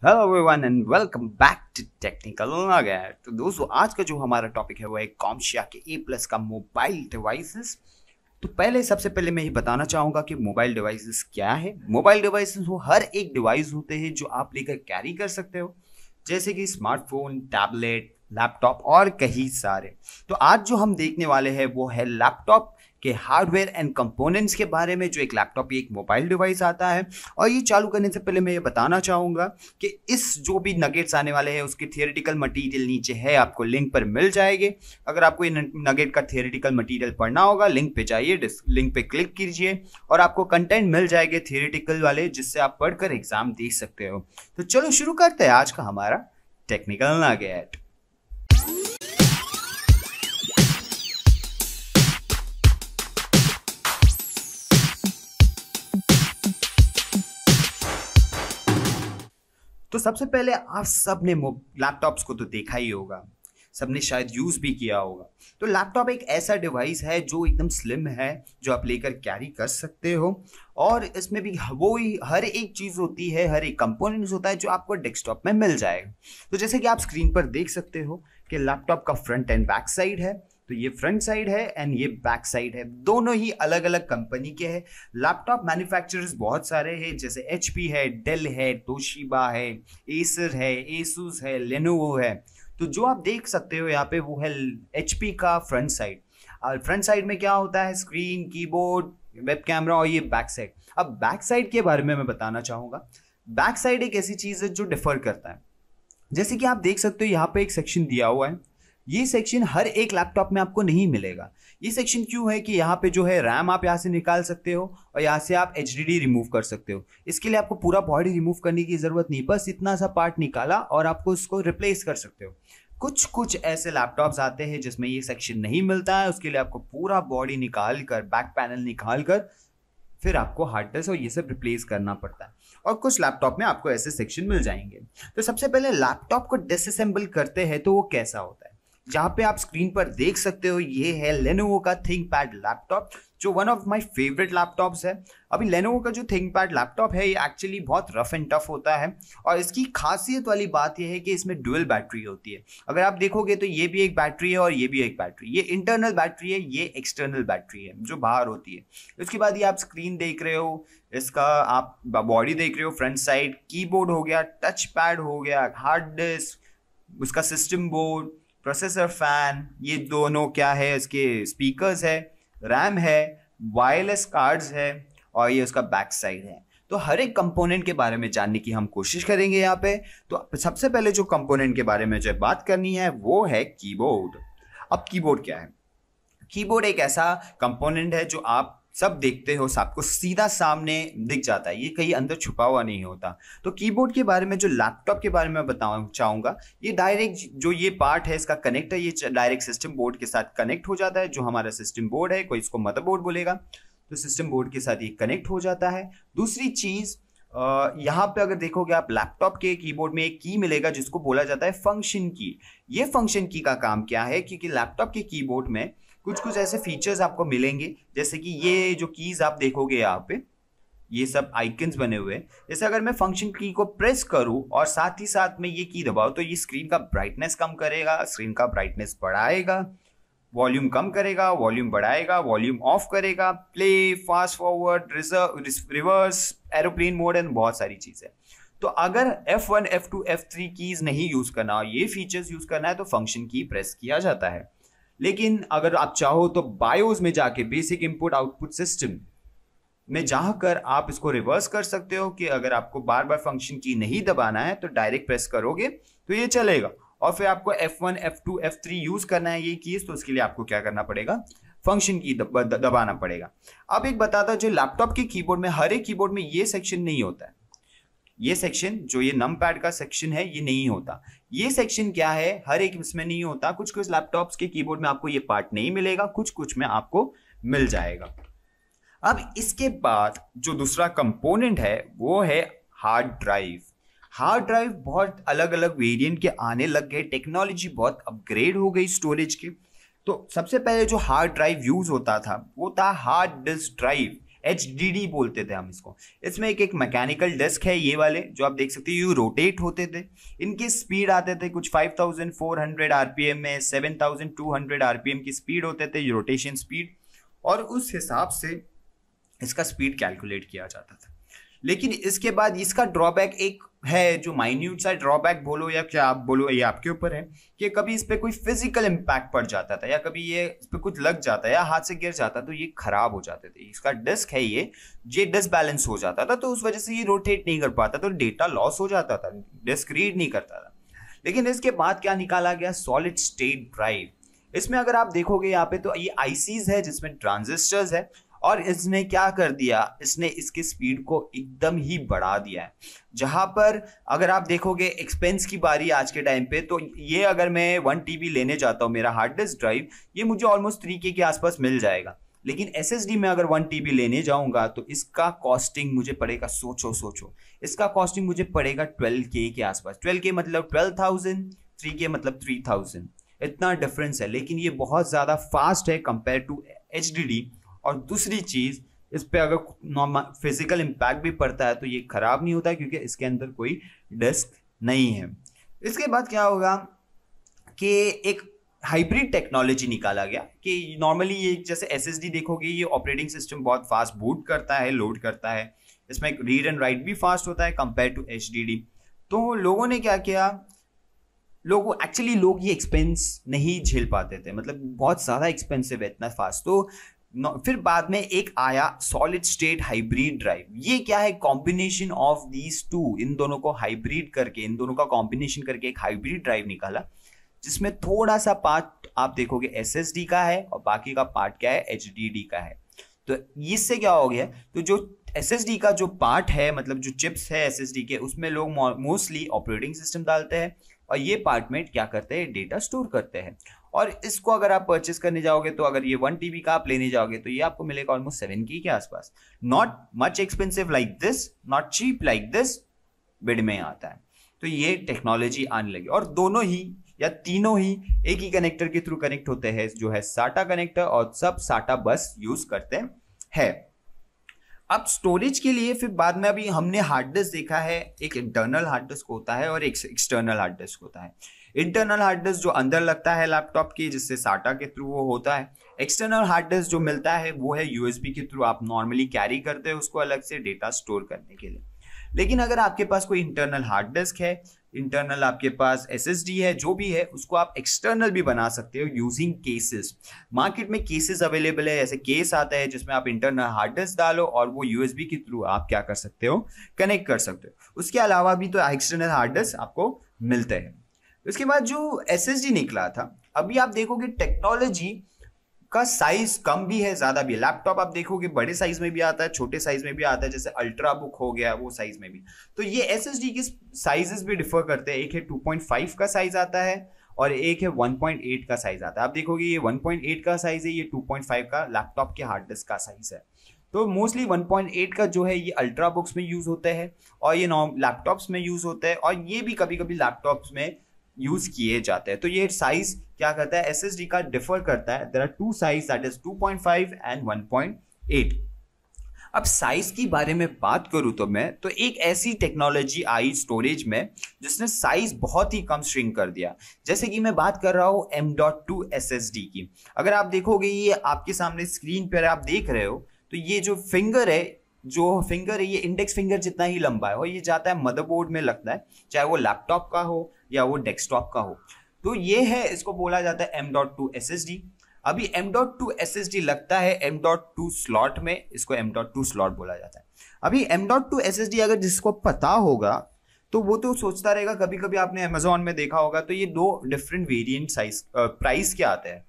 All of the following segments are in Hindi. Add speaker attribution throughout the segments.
Speaker 1: Hello everyone and welcome back to Technical Nugget. तो दोस्तों आज का जो हमारा टॉपिक है वो है कॉम्शिया के ए प्लस का मोबाइल डिवाइसेस। तो सबसे पहले मैं ये बताना चाहूँगा कि मोबाइल डिवाइसेस क्या है। मोबाइल डिवाइसेस वो हर एक डिवाइस होते हैं जो आप लेकर कैरी कर सकते हो, जैसे कि स्मार्टफोन, टैबलेट, लैपटॉप और कई सारे। तो आज जो हम देखने वाले हैं वो है लैपटॉप के हार्डवेयर एंड कंपोनेंट्स के बारे में। जो एक लैपटॉप एक मोबाइल डिवाइस आता है, और ये चालू करने से पहले मैं ये बताना चाहूँगा कि इस जो भी नगेट्स आने वाले हैं उसके थियोरेटिकल मटेरियल नीचे है, आपको लिंक पर मिल जाएंगे। अगर आपको ये नगेट का थियोरेटिकल मटेरियल पढ़ना होगा, लिंक पे जाइए, लिंक पे क्लिक कीजिए और आपको कंटेंट मिल जाएंगे थियोरेटिकल वाले, जिससे आप पढ़कर एग्जाम दे सकते हो। तो चलो शुरू करते हैं आज का हमारा टेक्निकल नगेट। तो सबसे पहले आप सब ने लैपटॉप्स को तो देखा ही होगा, सबने शायद यूज भी किया होगा। तो लैपटॉप एक ऐसा डिवाइस है जो एकदम स्लिम है, जो आप लेकर कैरी कर सकते हो, और इसमें भी वो ही हर एक चीज होती है, हर एक कंपोनेंट्स होता है जो आपको डेस्कटॉप में मिल जाएगा। तो जैसे कि आप स्क्रीन पर देख सकते हो कि लैपटॉप का फ्रंट एंड बैक साइड है। तो ये फ्रंट साइड है एंड ये बैक साइड है, दोनों ही अलग अलग कंपनी के हैं। लैपटॉप मैन्युफैक्चरर्स बहुत सारे हैं, जैसे एचपी है, डेल है, तोशिबा है, एसर है, एसूस है, लेनोवो है। तो जो आप देख सकते हो यहाँ पे वो है एचपी का फ्रंट साइड। और फ्रंट साइड में क्या होता है, स्क्रीन, कीबोर्ड, वेब कैमरा, और ये बैक साइड। अब बैक साइड के बारे में मैं बताना चाहूंगा। बैक साइड एक ऐसी चीज है जो डिफर करता है। जैसे कि आप देख सकते हो यहाँ पे एक सेक्शन दिया हुआ है। ये सेक्शन हर एक लैपटॉप में आपको नहीं मिलेगा। ये सेक्शन क्यों है कि यहाँ पे जो है रैम आप यहाँ से निकाल सकते हो और यहाँ से आप एचडीडी रिमूव कर सकते हो। इसके लिए आपको पूरा बॉडी रिमूव करने की जरूरत नहीं, बस इतना सा पार्ट निकाला और आपको उसको रिप्लेस कर सकते हो। कुछ कुछ ऐसे लैपटॉप्स आते हैं जिसमें ये सेक्शन नहीं मिलता है, उसके लिए आपको पूरा बॉडी निकाल कर, बैक पैनल निकाल कर, फिर आपको हार्ड डिस्क और ये सब रिप्लेस करना पड़ता है। और कुछ लैपटॉप में आपको ऐसे सेक्शन मिल जाएंगे। तो सबसे पहले लैपटॉप को डिसअसेंबल करते हैं तो वो कैसा होता है। जहां पे आप स्क्रीन पर देख सकते हो ये है लेनोवो का थिंकपैड लैपटॉप, जो one of my favourite laptops है। अभी लेनोवो का जो थिंकपैड लैपटॉप है ये एक्चुअली बहुत रफ एंड टफ होता है, और इसकी खासियत वाली बात यह है कि इसमें डुअल बैटरी होती है। अगर आप देखोगे तो ये भी एक बैटरी है और ये भी एक बैटरी। ये इंटरनल बैटरी है, ये एक्सटर्नल बैटरी है जो बाहर होती है। उसके बाद ये आप स्क्रीन देख रहे हो, इसका आप बॉडी देख रहे हो, फ्रंट साइड, कीबोर्ड हो गया, टच पैड हो गया, हार्ड डिस्क, उसका सिस्टम बोर्ड, प्रोसेसर, फैन, ये दोनों क्या है, इसके स्पीकर्स है, रैम है, वायरलेस कार्ड्स है, और ये उसका बैक साइड है। तो हर एक कंपोनेंट के बारे में जानने की हम कोशिश करेंगे यहाँ पे। तो सबसे पहले जो कंपोनेंट के बारे में जो बात करनी है वो है कीबोर्ड। अब कीबोर्ड क्या है? कीबोर्ड एक ऐसा कंपोनेंट है जो आप सब देखते हो, सबको सीधा सामने दिख जाता है, ये कहीं अंदर छुपा हुआ नहीं होता। तो कीबोर्ड के बारे में, जो लैपटॉप के बारे में बताना चाहूंगा, ये डायरेक्ट जो ये पार्ट है, इसका कनेक्टर, ये डायरेक्ट सिस्टम बोर्ड के साथ कनेक्ट हो जाता है। जो हमारा सिस्टम बोर्ड है, कोई इसको मदरबोर्ड बोलेगा, तो सिस्टम बोर्ड के साथ ये कनेक्ट हो जाता है। दूसरी चीज, यहाँ पे अगर देखोगे आप, लैपटॉप के कीबोर्ड में एक की मिलेगा जिसको बोला जाता है फंक्शन की। ये फंक्शन की का काम क्या है, क्योंकि लैपटॉप के कीबोर्ड में कुछ कुछ ऐसे फीचर्स आपको मिलेंगे, जैसे कि ये जो कीज आप देखोगे यहाँ पे, ये सब आइकन्स बने हुए हैं। जैसे अगर मैं फंक्शन की को प्रेस करूं और साथ ही साथ में ये की दबाऊं, तो ये स्क्रीन का ब्राइटनेस कम करेगा, स्क्रीन का ब्राइटनेस बढ़ाएगा, वॉल्यूम कम करेगा, वॉल्यूम बढ़ाएगा, वॉल्यूम ऑफ करेगा, play, fast forward, reverse, aeroplane mode and बहुत सारी चीजें। तो अगर F1, F2, F3 कीज नहीं यूज करना, ये फीचर्स यूज करना है, तो फंक्शन की प्रेस किया जाता है। लेकिन अगर आप चाहो तो बायोस में जाके, बेसिक इनपुट आउटपुट सिस्टम में जाकर आप इसको रिवर्स कर सकते हो, कि अगर आपको बार बार फंक्शन की नहीं दबाना है तो डायरेक्ट प्रेस करोगे तो ये चलेगा। और फिर आपको F1, F2, F3 यूज करना है ये कीज, तो उसके लिए आपको क्या करना पड़ेगा, फंक्शन की दबाना पड़ेगा। अब एक बताता, जो लैपटॉप के कीबोर्ड में, हर एक कीबोर्ड में ये सेक्शन नहीं होता है। ये सेक्शन जो ये नम पैड का सेक्शन है ये नहीं होता। ये सेक्शन क्या है, हर एक इसमें नहीं होता। कुछ कुछ लैपटॉप्स के कीबोर्ड में आपको ये पार्ट नहीं मिलेगा, कुछ कुछ में आपको मिल जाएगा। अब इसके बाद जो दूसरा कंपोनेंट है वो है हार्ड ड्राइव। हार्ड ड्राइव बहुत अलग अलग वेरिएंट के आने लग गए, टेक्नोलॉजी बहुत अपग्रेड हो गई स्टोरेज की। तो सबसे पहले जो हार्ड ड्राइव यूज होता था वो था हार्ड डिस्क ड्राइव, HDD बोलते थे हम इसको। इसमें एक मैकेनिकल डिस्क है, ये वाले जो आप देख सकते हो, ये रोटेट होते थे। इनकी स्पीड आते थे कुछ 5400 आरपीएम में, 7200 आरपीएम की स्पीड होते थे, रोटेशन स्पीड, और उस हिसाब से इसका स्पीड कैलकुलेट किया जाता था। लेकिन इसके बाद इसका ड्रॉबैक एक है, जो माइन्यूट सा ड्रॉबैक बोलो या क्या आप बोलो, ये आपके ऊपर है, कि कभी इस पे कोई फिजिकल इम्पैक्ट पड़ जाता था, या कभी ये इस पे कुछ लग जाता है या हाथ से गिर जाता, तो ये खराब हो जाते थे। इसका डिस्क है ये डिसबैलेंस हो जाता था, तो उस वजह से ये रोटेट नहीं कर पाता, तो डेटा लॉस हो जाता था, डिस्क रीड नहीं करता था। लेकिन इसके बाद क्या निकाला गया, सॉलिड स्टेट ड्राइव। इसमें अगर आप देखोगे यहाँ पे, तो ये आईसीज है जिसमें ट्रांजिस्टर्स है, और इसने क्या कर दिया, इसने इसकी स्पीड को एकदम ही बढ़ा दिया है। जहां पर अगर आप देखोगे एक्सपेंस की बारी आज के टाइम पे, तो ये अगर मैं 1 TB लेने जाता हूं, मेरा हार्ड डिस्क ड्राइव, ये मुझे ऑलमोस्ट 3K के आसपास मिल जाएगा। लेकिन SSD में अगर 1 TB लेने जाऊंगा तो इसका कॉस्टिंग मुझे पड़ेगा, सोचो इसका कॉस्टिंग मुझे पड़ेगा 12K के आसपास। 12K मतलब 12,000, 3K मतलब 3,000, इतना डिफरेंस है। लेकिन ये बहुत ज्यादा फास्ट है कंपेयर टू HDD। और दूसरी चीज, इस पे अगर फिजिकल इम्पैक्ट भी पड़ता है तो ये खराब नहीं होता, क्योंकि इसके अंदर कोई डिस्क नहीं है। इसके बाद क्या होगा कि एक हाइब्रिड टेक्नोलॉजी निकाला गया, कि नॉर्मली ये जैसे SSD देखोगे, ये ऑपरेटिंग सिस्टम बहुत फास्ट बूट करता है, लोड करता है, इसमें रीड एंड राइट भी फास्ट होता है कंपेयर टू HDD। तो लोगों ने क्या किया, लोग ये एक्सपेंस नहीं झेल पाते थे, मतलब बहुत ज्यादा एक्सपेंसिव है इतना फास्ट। तो फिर बाद में एक आया सॉलिड स्टेट हाइब्रिड ड्राइव। ये क्या है, कॉम्बिनेशन ऑफ दीज टू, इन दोनों को हाइब्रिड करके, इन दोनों का कॉम्बिनेशन करके एक हाइब्रिड ड्राइव निकाला, जिसमें थोड़ा सा पार्ट आप देखोगे SSD का है और बाकी का पार्ट क्या है, HDD का है। तो इससे क्या हो गया, तो जो SSD का जो पार्ट है, मतलब जो चिप्स है SSD के, उसमें लोग मोस्टली ऑपरेटिंग सिस्टम डालते हैं, और ये पार्ट में क्या करते हैं, डेटा स्टोर करते हैं। और इसको अगर आप परचेस करने जाओगे, तो अगर ये 1 TB का आप लेने जाओगे, तो ये आपको मिलेगा ऑलमोस्ट 7K के आसपास। Not much expensive like this, not cheap like this, बिड में आता है। तो ये टेक्नोलॉजी आने लगी, और दोनों ही या तीनों ही एक ही कनेक्टर के थ्रू कनेक्ट होते हैं, जो है SATA कनेक्टर, और सब SATA बस यूज करते हैं। अब स्टोरेज के लिए फिर बाद में, अभी हमने हार्ड डिस्क देखा है, एक इंटरनल हार्ड डिस्क होता है और एक एक्सटर्नल हार्ड डिस्क होता है। इंटरनल हार्ड डिस्क जो अंदर लगता है लैपटॉप की, जिससे SATA के थ्रू वो होता है। एक्सटर्नल हार्ड डिस्क जो मिलता है वो है USB के थ्रू, आप नॉर्मली कैरी करते हो उसको अलग से डेटा स्टोर करने के लिए। लेकिन अगर आपके पास कोई इंटरनल हार्ड डिस्क है, इंटरनल आपके पास SSD है, जो भी है, उसको आप एक्सटर्नल भी बना सकते हो यूजिंग केसेस। मार्केट में केसेस अवेलेबल है, ऐसे केस आता है जिसमें आप इंटरनल हार्ड डिस्क डालो और वो USB के थ्रू आप क्या कर सकते हो, कनेक्ट कर सकते हो। उसके अलावा भी तो एक्सटर्नल हार्ड डिस्क आपको मिलते हैं। उसके बाद जो SSD निकला था, अभी आप देखोगे टेक्नोलॉजी का साइज कम भी है, ज्यादा भी है। लैपटॉप आप देखोगे बड़े साइज में भी आता है, छोटे साइज में भी आता है, जैसे अल्ट्रा बुक हो गया वो साइज में भी। तो ये SSD के साइजेस भी डिफर करते हैं, एक है 2.5 का साइज आता है और एक है 1.8 का साइज आता है। आप देखोगे ये 1.8 का साइज है, ये 2.5 का लैपटॉप के हार्ड डिस्क का साइज है। तो मोस्टली 1.8 का जो है ये अल्ट्रा बुक्स में यूज होते हैं और ये लैपटॉप्स में यूज होते हैं, और ये भी कभी कभी लैपटॉप्स में यूज किए जाते हैं। तो ये साइज क्या करता है, SSD का डिफर करता है। There are two size, that is 2.5 and 1.8। अब साइज की बारे में बात करूं तो मैं, तो एक ऐसी टेक्नोलॉजी आई स्टोरेज में जिसने साइज बहुत ही कम श्रिंक कर दिया। जैसे कि मैं बात कर रहा हूं M.2 SSD की। अगर आप देखोगे, ये आपके सामने स्क्रीन पर आप देख रहे हो, तो ये जो फिंगर है ये इंडेक्स फिंगर जितना ही लंबा है, और ये जाता है मदरबोर्ड में लगता है, चाहे वो लैपटॉप का हो या वो डेस्कटॉप का हो। तो ये है, इसको बोला जाता है M.2 SSD। अभी M.2 SSD लगता है M.2 स्लॉट में, इसको M.2 स्लॉट बोला जाता है। अभी M.2 SSD अगर जिसको पता होगा तो वो तो सोचता रहेगा, कभी कभी आपने अमेजोन में देखा होगा, तो ये दो डिफरेंट वेरिएंट साइज प्राइस के आते हैं।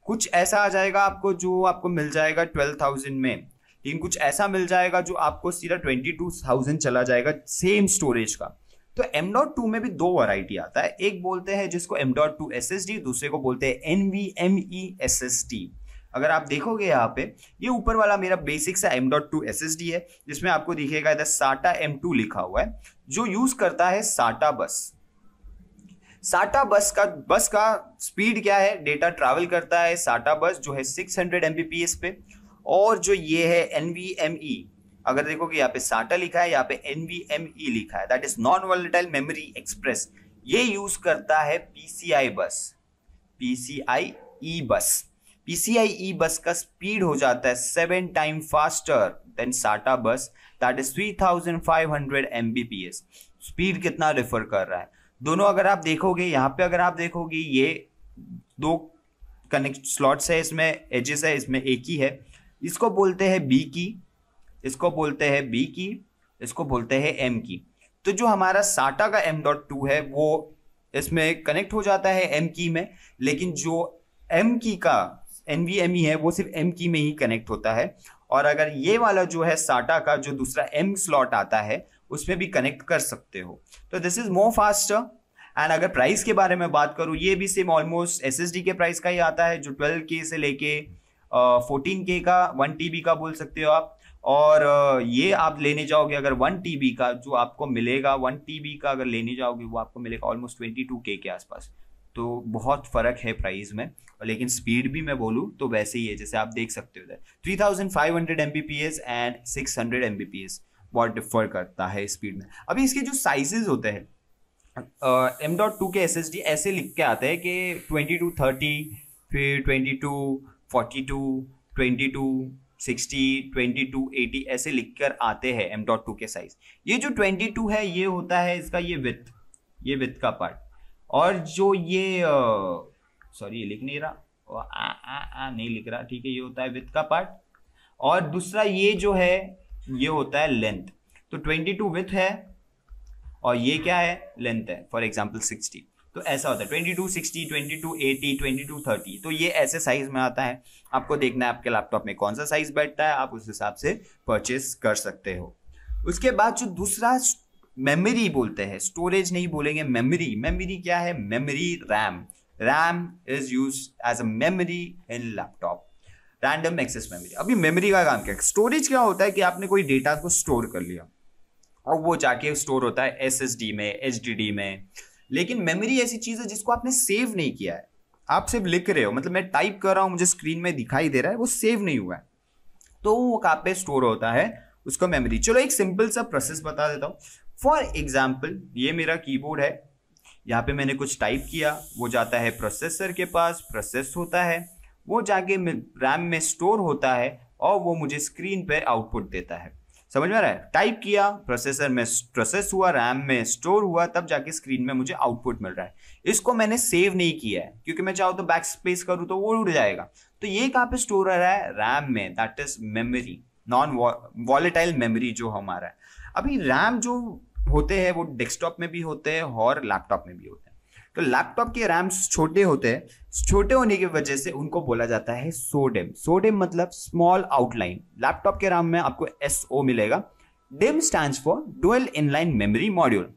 Speaker 1: कुछ ऐसा आ जाएगा आपको जो आपको मिल जाएगा 12,000 में, लेकिन कुछ ऐसा मिल जाएगा जो आपको सीधा 22,000 चला जाएगा सेम स्टोरेज का। तो M.2 में भी दो वैरायटी आता है, एक बोलते हैं जिसको M.2 SSD, दूसरे को बोलते हैं NVMe SSD। अगर आप देखोगे यहाँ पे, ये ऊपर वाला मेरा बेसिक सा M.2 SSD है, जिसमें आपको दिखेगा इधर SATA M2 लिखा हुआ है, जो यूज करता है SATA बस। SATA बस का स्पीड क्या है, डेटा ट्रैवल करता है SATA बस जो है 600 Mbps पे, और जो ये है NVMe, अगर देखोगे यहाँ पे SATA लिखा है, यहाँ पे NVMe लिखा है, that is non volatile memory express. ये यूज करता है PCI बस, PCIe बस। PCIe बस का स्पीड हो जाता है 7 टाइम फास्टर देन SATA बस, दैट इज 3500 Mbps। स्पीड कितना रेफर कर रहा है दोनों, अगर आप देखोगे यहाँ पे, अगर आप देखोगे ये 2 कनेक्ट स्लॉट्स है, इसमें एजेस है, इसमें एक ही है। इसको बोलते हैं B की, इसको बोलते हैं B की, इसको बोलते हैं M की। तो जो हमारा SATA का M.2 है वो इसमें कनेक्ट हो जाता है M की में, लेकिन जो M की का NVMe है वो सिर्फ M की में ही कनेक्ट होता है। और अगर ये वाला जो है SATA का जो दूसरा M स्लॉट आता है उसमें भी कनेक्ट कर सकते हो। तो this is more faster. And अगर प्राइस के बारे में बात करूं, ये भी सेम ऑलमोस्ट SSD के प्राइस का ही आता है, जो 12K से लेके 14K का 1 TB का बोल सकते हो आप। और ये आप लेने जाओगे अगर 1 TB का, जो आपको मिलेगा 1 TB का अगर लेने जाओगे वो आपको मिलेगा ऑलमोस्ट 22K के आसपास। तो बहुत फर्क है प्राइस में। और लेकिन स्पीड भी मैं बोलूँ तो वैसे ही है, जैसे आप देख सकते हो इधर 3500 Mbps एंड 600 Mbps, बहुत डिफर करता है स्पीड में। अभी इसके जो साइजेस होते हैं M.2 के SSD ऐसे लिख के आते हैं कि 2230, फिर 2242, 2260, 2280 ऐसे लिख कर आते हैं M.2 के साइज। ये जो 22 है ये होता है इसका ये विथ का पार्ट, और जो ये सॉरी ये लिख नहीं रहा, नहीं लिख रहा, ठीक है, ये होता है विथ का पार्ट। और दूसरा ये जो है ये होता है लेंथ। तो 22 विथ है और ये क्या है, लेंथ है, फॉर एग्जांपल 60। तो ऐसा होता है 2260, 2280, 2230। तो ये ऐसे साइज में आता है। आपको देखना है आपके लैपटॉप में कौन सा साइज बैठता है, आप उस हिसाब से परचेस कर सकते हो। उसके बाद जो दूसरा मेमोरी बोलते हैं, स्टोरेज नहीं बोलेंगे, मेमोरी। मेमोरी क्या है, memory RAM is use as a memory in laptop, random access memory. अभी मेमोरी का काम क्या है, स्टोरेज क्या होता है कि आपने कोई डेटा को स्टोर कर लिया और वो जाके स्टोर होता है SSD में, HDD में। लेकिन मेमोरी ऐसी चीज है जिसको आपने सेव नहीं किया है, आप सिर्फ लिख रहे हो, मतलब मैं टाइप कर रहा हूं, मुझे स्क्रीन में दिखाई दे रहा है, वो सेव नहीं हुआ है, तो वो कहाँ पे स्टोर होता है, उसको मेमोरी। चलो एक सिंपल सा प्रोसेस बता देता हूँ। फॉर एग्जाम्पल ये मेरा कीबोर्ड है, यहाँ पे मैंने कुछ टाइप किया, वो जाता है प्रोसेसर के पास, प्रोसेस होता है, वो जाके रैम में स्टोर होता है और वो मुझे स्क्रीन पे आउटपुट देता है। समझ में आ रहा है, टाइप किया, प्रोसेसर में प्रोसेस हुआ, रैम में स्टोर हुआ, तब जाके स्क्रीन में मुझे आउटपुट मिल रहा है। इसको मैंने सेव नहीं किया है, क्योंकि मैं चाहूँ तो बैक स्पेस करूँ तो वो उड़ जाएगा। तो ये कहाँ पे स्टोर हो रहा है, रैम में, that is memory, non volatile memory जो हमारा है। अभी रैम जो होते हैं वो डेस्कटॉप में भी होते हैं और लैपटॉप में भी होते हैं। तो लैपटॉप के रैम्स छोटे होते हैं, छोटे होने की वजह से उनको बोला जाता है सोडिम। सोडिम मतलब स्मॉल आउटलाइन। लैपटॉप के रैम में आपको SO मिलेगा। Dim stands for dual inline memory module.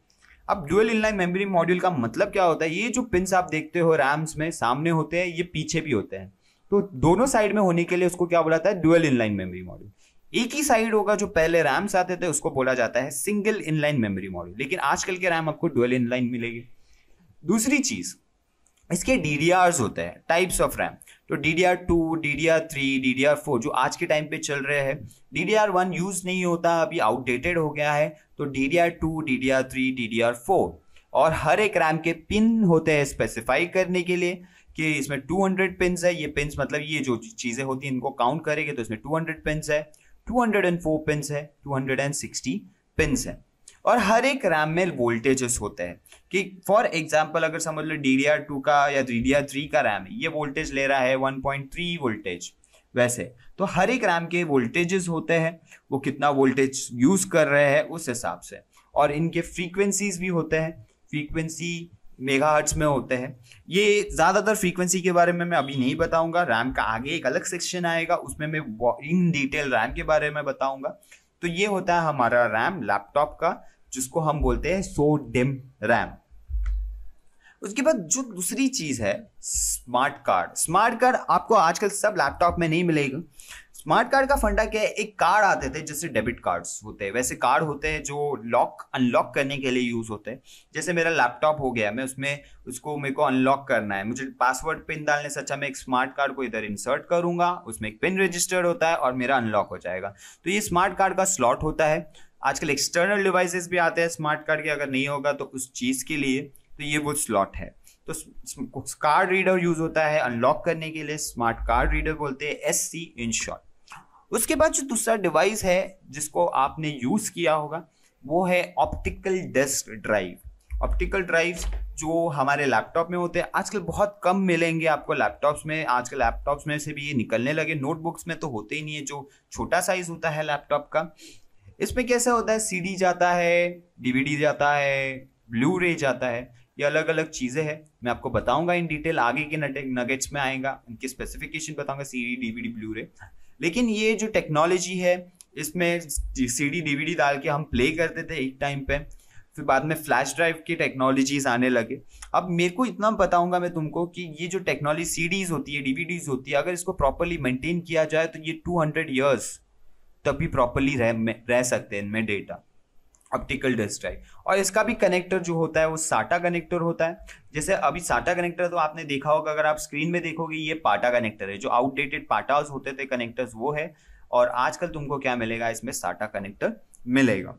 Speaker 1: अब डुअल इनलाइन मेमोरी मॉड्यूल का मतलब क्या होता है, ये जो पिंस आप देखते हो रैम्स में सामने होते हैं, ये पीछे भी होते हैं, तो दोनों साइड में होने के लिए उसको क्या बोला जाता है, डुअल इनलाइन मेमोरी मॉड्यूल। एक ही साइड होगा, जो पहले रैम्स आते थे उसको बोला जाता है सिंगल इनलाइन मेमोरी मॉड्यूल, लेकिन आजकल के रैम आपको डुअल इनलाइन मिलेगी। दूसरी चीज, इसके DDRs होते हैं, टाइप्स ऑफ रैम। तो DDR2, DDR3, DDR4 जो आज के टाइम पे चल रहे हैं। DDR1 यूज नहीं होता, अभी आउटडेटेड हो गया है। तो DDR2, DDR3, DDR4, और हर एक रैम के पिन होते हैं स्पेसिफाई करने के लिए कि इसमें 200 पिन्स है। ये पिन्स मतलब ये जो चीजें होती हैं इनको काउंट करेंगे तो इसमें 200 पिन्स है, 204 पिन्स है, 260 पिन्स है। और हर एक रैम में वोल्टेजेस होते हैं कि फॉर एग्जांपल अगर समझ लो DDR2 का या DDR3 का रैम है, ये वोल्टेज ले रहा है 1.3 वोल्टेज, वैसे तो हर एक रैम के वोल्टेजेस होते हैं, वो कितना वोल्टेज यूज कर रहे हैं उस हिसाब से। और इनके फ्रीक्वेंसीज भी होते हैं, फ्रीक्वेंसी मेगाहर्ट्ज में होते हैं। ये ज्यादातर फ्रीक्वेंसी के बारे में मैं अभी नहीं बताऊंगा, रैम का आगे एक अलग सेक्शन आएगा उसमें मैं इन डिटेल रैम के बारे में बताऊंगा। तो ये होता है हमारा रैम लैपटॉप का, जिसको हम बोलते हैं सोडिम रैम। उसके बाद जो दूसरी चीज है स्मार्ट कार्ड। स्मार्ट कार्ड आपको आजकल सब लैपटॉप में नहीं मिलेगा। स्मार्ट कार्ड का फंडा क्या है, एक कार्ड आते थे जैसे डेबिट कार्ड्स होते हैं, वैसे कार्ड होते हैं जो लॉक अनलॉक करने के लिए यूज होते हैं। जैसे मेरा लैपटॉप हो गया, मैं उसमें उसको मेरे को अनलॉक करना है, मुझे पासवर्ड पिन डालने से अच्छा मैं एक स्मार्ट कार्ड को इधर इंसर्ट करूंगा, उसमें एक पिन रजिस्टर्ड होता है और मेरा अनलॉक हो जाएगा। तो ये स्मार्ट कार्ड का स्लॉट होता है। आजकल एक्सटर्नल डिवाइसेस भी आते हैं स्मार्ट कार्ड के, अगर नहीं होगा तो उस चीज के लिए, तो ये वो स्लॉट है। तो कार्ड रीडर यूज होता है अनलॉक करने के लिए, स्मार्ट कार्ड रीडर बोलते हैं, SC इन शॉर्ट। उसके बाद जो दूसरा डिवाइस है जिसको आपने यूज किया होगा वो है optical disk drive. Optical drive जो हमारे लैपटॉप में होते हैं, आजकल बहुत कम मिलेंगे आपको लैपटॉप्स में, आजकल लैपटॉप्स में से भी ये निकलने लगे, नोटबुक्स में तो होते ही नहीं है, जो छोटा साइज होता है लैपटॉप का। इसमें कैसा होता है, CD जाता है, DVD जाता है, ब्लू रे जाता है, ये अलग अलग चीजें हैं, मैं आपको बताऊंगा इन डिटेल, आगे के नगेट्स में आएगा, इनके स्पेसिफिकेशन बताऊंगा, CD DVD ब्लू रे। लेकिन ये जो टेक्नोलॉजी है, इसमें CD DVD डाल के हम प्ले करते थे एक टाइम पे, फिर बाद में फ्लैश ड्राइव की टेक्नोलॉजीज आने लगे। अब मेरे को इतना बताऊंगा मैं तुमको कि ये जो टेक्नोलॉजी CDs होती है, DVDs होती है, अगर इसको प्रॉपरली मेंटेन किया जाए तो ये 200 ईयर्स तभी प्रॉपरली रह सकते हैं इनमें डेटा, ऑप्टिकल डिस्क ड्राइव। और इसका भी कनेक्टर जो होता है वो साटा कनेक्टर होता है। जैसे अभी साटा कनेक्टर तो आपने देखा होगा, अगर आप स्क्रीन में देखोगे ये पाटा कनेक्टर है, जो आउटडेटेड पाटास होते थे कनेक्टर्स वो है, और आजकल तुमको क्या मिलेगा, इसमें साटा कनेक्टर मिलेगा।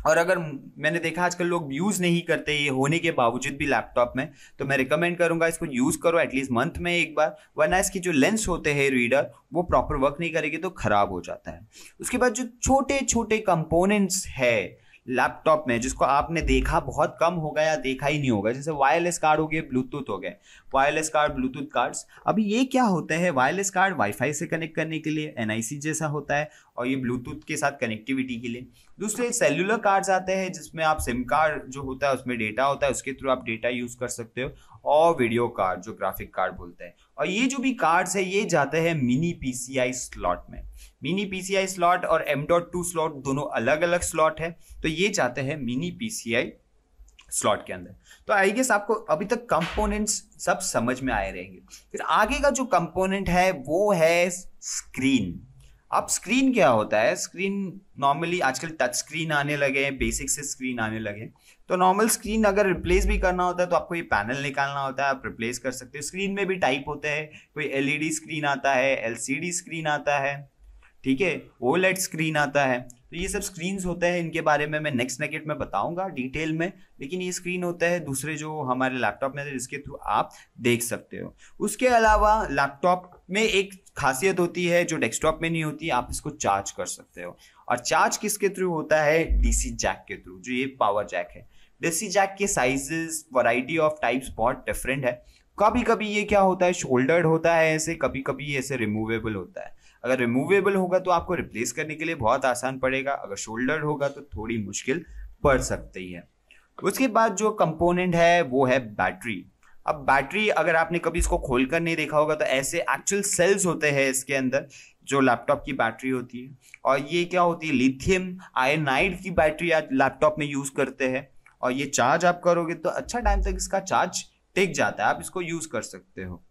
Speaker 1: और अगर मैंने देखा आजकल लोग यूज नहीं करते ये होने के बावजूद भी लैपटॉप में, तो मैं रिकमेंड करूंगा इसको यूज करो एटलीस्ट मंथ में एक बार, वरना इसकी जो लेंस होते हैं रीडर वो प्रॉपर वर्क नहीं करेगी तो खराब हो जाता है। उसके बाद जो छोटे छोटे कंपोनेंट्स है लैपटॉप में, जिसको आपने देखा बहुत कम होगा या देखा ही नहीं होगा, जैसे वायरलेस कार्ड हो गए, ब्लूटूथ हो गए, वायरलेस कार्ड ब्लूटूथ कार्ड्स। अभी ये क्या होता है, वायरलेस कार्ड वाईफाई से कनेक्ट करने के लिए NIC जैसा होता है, और ये ब्लूटूथ के साथ कनेक्टिविटी के लिए। दूसरे सेल्यूलर कार्ड्स आते हैं जिसमें आप सिम कार्ड जो होता है उसमें डेटा होता है, उसके थ्रू आप डेटा यूज कर सकते हो, और वीडियो कार्ड जो ग्राफिक कार्ड बोलते हैं। और ये जो भी कार्ड्स है ये जाते हैं मिनी PCI स्लॉट में। मिनी PCI स्लॉट और M.2 स्लॉट दोनों अलग अलग स्लॉट है, तो ये जाते हैं मिनी PCI स्लॉट के अंदर। तो आई गेस आपको अभी तक कंपोनेंट्स सब समझ में आए रहेंगे। फिर आगे का जो कंपोनेंट है वो है स्क्रीन। अब स्क्रीन क्या होता है, स्क्रीन नॉर्मली आजकल टच स्क्रीन आने लगे हैं, बेसिक से स्क्रीन आने लगे, तो नॉर्मल स्क्रीन अगर रिप्लेस भी करना होता है तो आपको ये पैनल निकालना होता है, आप रिप्लेस कर सकते हो। स्क्रीन में भी टाइप होते हैं, कोई LED स्क्रीन आता है, LCD स्क्रीन आता है, ठीक है, OLED स्क्रीन आता है। तो ये सब स्क्रीन्स होते हैं, इनके बारे में मैं नेक्स्ट नगेट में बताऊंगा डिटेल में, लेकिन ये स्क्रीन होता है दूसरे जो हमारे लैपटॉप में जिसके थ्रू आप देख सकते हो। उसके अलावा लैपटॉप में एक खासियत होती है जो डेस्कटॉप में नहीं होती, आप इसको चार्ज कर सकते हो। और चार्ज किसके थ्रू होता है, DC जैक के थ्रू, जो ये पावर जैक है। DC जैक के साइजेस, वैरायटी ऑफ टाइप्स बहुत डिफरेंट है। कभी कभी ये क्या होता है, शोल्डर्ड होता है ऐसे, कभी कभी ऐसे रिमूवेबल होता है। अगर रिमूवेबल होगा तो आपको रिप्लेस करने के लिए बहुत आसान पड़ेगा, अगर शोल्डर होगा तो थोड़ी मुश्किल पड़ सकती है। उसके बाद जो कंपोनेंट है वो है बैटरी। अब बैटरी अगर आपने कभी इसको खोलकर नहीं देखा होगा तो ऐसे एक्चुअल सेल्स होते हैं इसके अंदर जो लैपटॉप की बैटरी होती है, और ये क्या होती है, लिथियम आयनाइड की बैटरी आज लैपटॉप में यूज करते हैं, और ये चार्ज आप करोगे तो अच्छा टाइम तक इसका चार्ज टिक जाता है, आप इसको यूज कर सकते हो।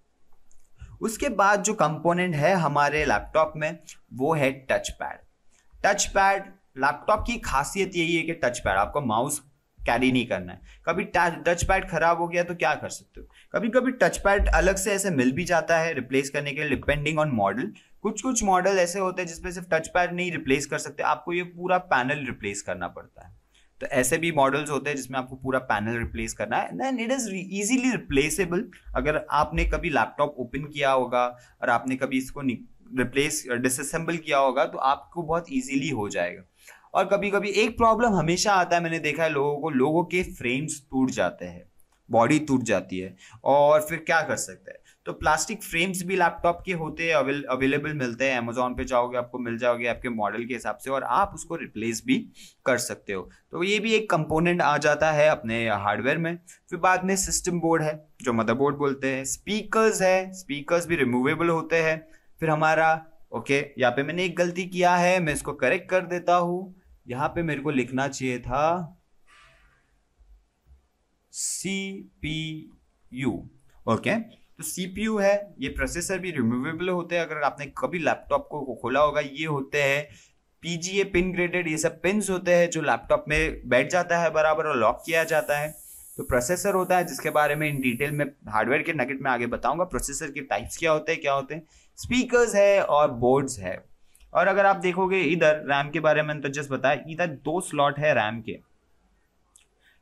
Speaker 1: उसके बाद जो कंपोनेंट है हमारे लैपटॉप में वो है touch pad. Touch pad laptop की खासियत यही है कि टच पैड आपको माउस कैरी नहीं करना है। कभी टच पैड खराब हो गया तो क्या कर सकते हो, कभी कभी टच पैड अलग से ऐसे मिल भी जाता है रिप्लेस करने के लिए, डिपेंडिंग ऑन मॉडल। कुछ कुछ मॉडल ऐसे होते हैं जिसमें सिर्फ टच पैड नहीं रिप्लेस कर सकते, आपको ये पूरा पैनल रिप्लेस करना पड़ता है। तो ऐसे भी मॉडल्स होते हैं जिसमें आपको पूरा पैनल रिप्लेस करना है, then it is easily replaceable. अगर आपने कभी लैपटॉप ओपन किया होगा और आपने कभी इसको रिप्लेस डिसअसेंबल किया होगा तो आपको बहुत इजीली हो जाएगा। और कभी कभी एक प्रॉब्लम हमेशा आता है, मैंने देखा है लोगों के फ्रेम्स टूट जाते हैं, बॉडी टूट जाती है, और फिर क्या कर सकते हैं, तो प्लास्टिक फ्रेम्स भी लैपटॉप के होते हैं, अवेलेबल मिलते हैं, अमेजोन पे जाओगे आपको मिल जाओगे आपके मॉडल के हिसाब से, और आप उसको रिप्लेस भी कर सकते हो। तो ये भी एक कंपोनेंट आ जाता है अपने हार्डवेयर में। फिर बाद में सिस्टम बोर्ड है जो मदरबोर्ड बोलते हैं, स्पीकर्स है, स्पीकर्स भी रिमूवेबल होते हैं। फिर हमारा यहाँ पे मैंने एक गलती किया है, मैं इसको करेक्ट कर देता हूँ, यहाँ पे मेरे को लिखना चाहिए था CPU। ओके, तो सीपीयू है, ये प्रोसेसर भी रिमूवेबल होते हैं, अगर आपने कभी लैपटॉप को खोला होगा, ये होते हैं पीजीए पिन ग्रेडेड, ये सब पिन्स होते हैं जो लैपटॉप में बैठ जाता है बराबर और लॉक किया जाता है। तो प्रोसेसर होता है जिसके बारे में इन डिटेल में हार्डवेयर के नगेट में आगे बताऊंगा। प्रोसेसर के टाइप्स क्या होते हैं, स्पीकर्स है और बोर्ड्स है। और अगर आप देखोगे इधर रैम के बारे में तो जस्ट बताया, इधर 2 स्लॉट है रैम के,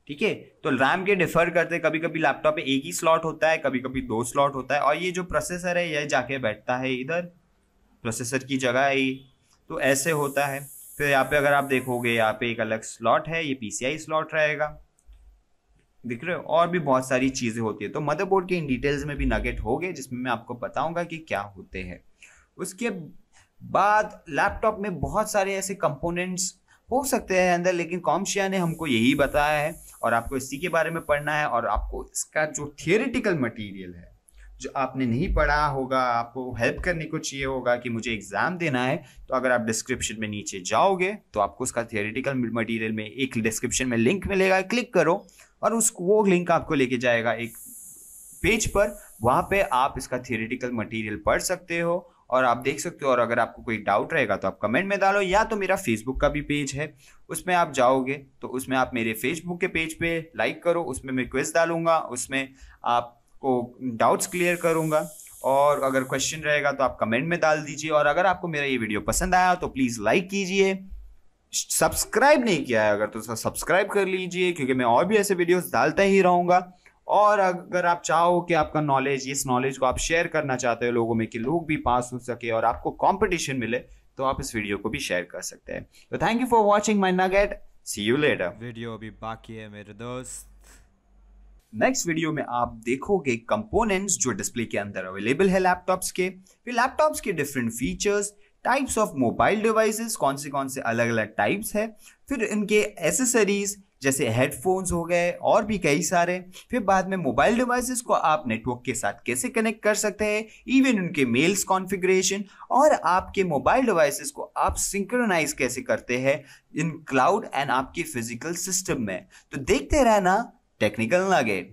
Speaker 1: ठीक है। तो रैम के डिफर करते हैं, कभी कभी लैपटॉप में एक ही स्लॉट होता है, कभी कभी 2 स्लॉट होता है। और ये जो प्रोसेसर है यह जाके बैठता है इधर, प्रोसेसर की जगह है ये, तो ऐसे होता है। फिर यहाँ पे अगर आप देखोगे यहाँ पे एक अलग स्लॉट है, ये पीसीआई स्लॉट रहेगा, दिख रहे हो। और भी बहुत सारी चीजें होती है। तो मदरबोर्ड के इन डिटेल्स में भी नगेट हो गए जिसमें मैं आपको बताऊंगा कि क्या होते हैं। उसके बाद लैपटॉप में बहुत सारे ऐसे कंपोनेंट्स हो सकते हैं अंदर, लेकिन कॉम्शिया ने हमको यही बताया है और आपको इसी के बारे में पढ़ना है। और आपको इसका जो थियोरेटिकल मटेरियल है जो आपने नहीं पढ़ा होगा, आपको हेल्प करने को चाहिए होगा कि मुझे एग्जाम देना है, तो अगर आप डिस्क्रिप्शन में नीचे जाओगे तो आपको उसका थियोरेटिकल मटेरियल में एक डिस्क्रिप्शन में लिंक मिलेगा, क्लिक करो और वो लिंक आपको लेके जाएगा एक पेज पर, वहां पे आप इसका थियोरेटिकल मटेरियल पढ़ सकते हो और आप देख सकते हो। और अगर आपको कोई डाउट रहेगा तो आप कमेंट में डालो, या तो मेरा फेसबुक का भी पेज है, उसमें आप जाओगे तो उसमें आप मेरे फेसबुक के पेज पे लाइक करो, उसमें मैं क्विज डालूंगा, उसमें आपको डाउट्स क्लियर करूंगा। और अगर क्वेश्चन रहेगा तो आप कमेंट में डाल दीजिए। और अगर आपको मेरा ये वीडियो पसंद आया तो प्लीज लाइक कीजिए, सब्सक्राइब नहीं किया है अगर तो सब्सक्राइब कर लीजिए, क्योंकि मैं और भी ऐसे वीडियोस डालता ही रहूंगा। और अगर आप चाहो कि आपका नॉलेज, इस नॉलेज को आप शेयर करना चाहते हो लोगों में कि लोग भी पास हो सके और आपको कंपटीशन मिले, तो आप इस वीडियो को भी शेयर कर सकते हैं। तो thank you for watching my nugget, see you later.
Speaker 2: Video अभी बाकी है मेरे दोस्त।
Speaker 1: नेक्स्ट वीडियो में आप देखोगे कंपोनेंट्स जो डिस्प्ले के अंदर अवेलेबल है लैपटॉप्स के, फिर लैपटॉप्स के different features, types of mobile devices, कौन से अलग अलग टाइप्स है, फिर इनके एसेसरीज जैसे हेडफोन्स हो गए और भी कई सारे। फिर बाद में मोबाइल डिवाइसेस को आप नेटवर्क के साथ कैसे कनेक्ट कर सकते हैं, इवन उनके मेल्स कॉन्फ़िगरेशन, और आपके मोबाइल डिवाइसेस को आप सिंक्रोनाइज कैसे करते हैं इन क्लाउड एंड आपके फिजिकल सिस्टम में। तो देखते रहना टेक्निकल नगेट।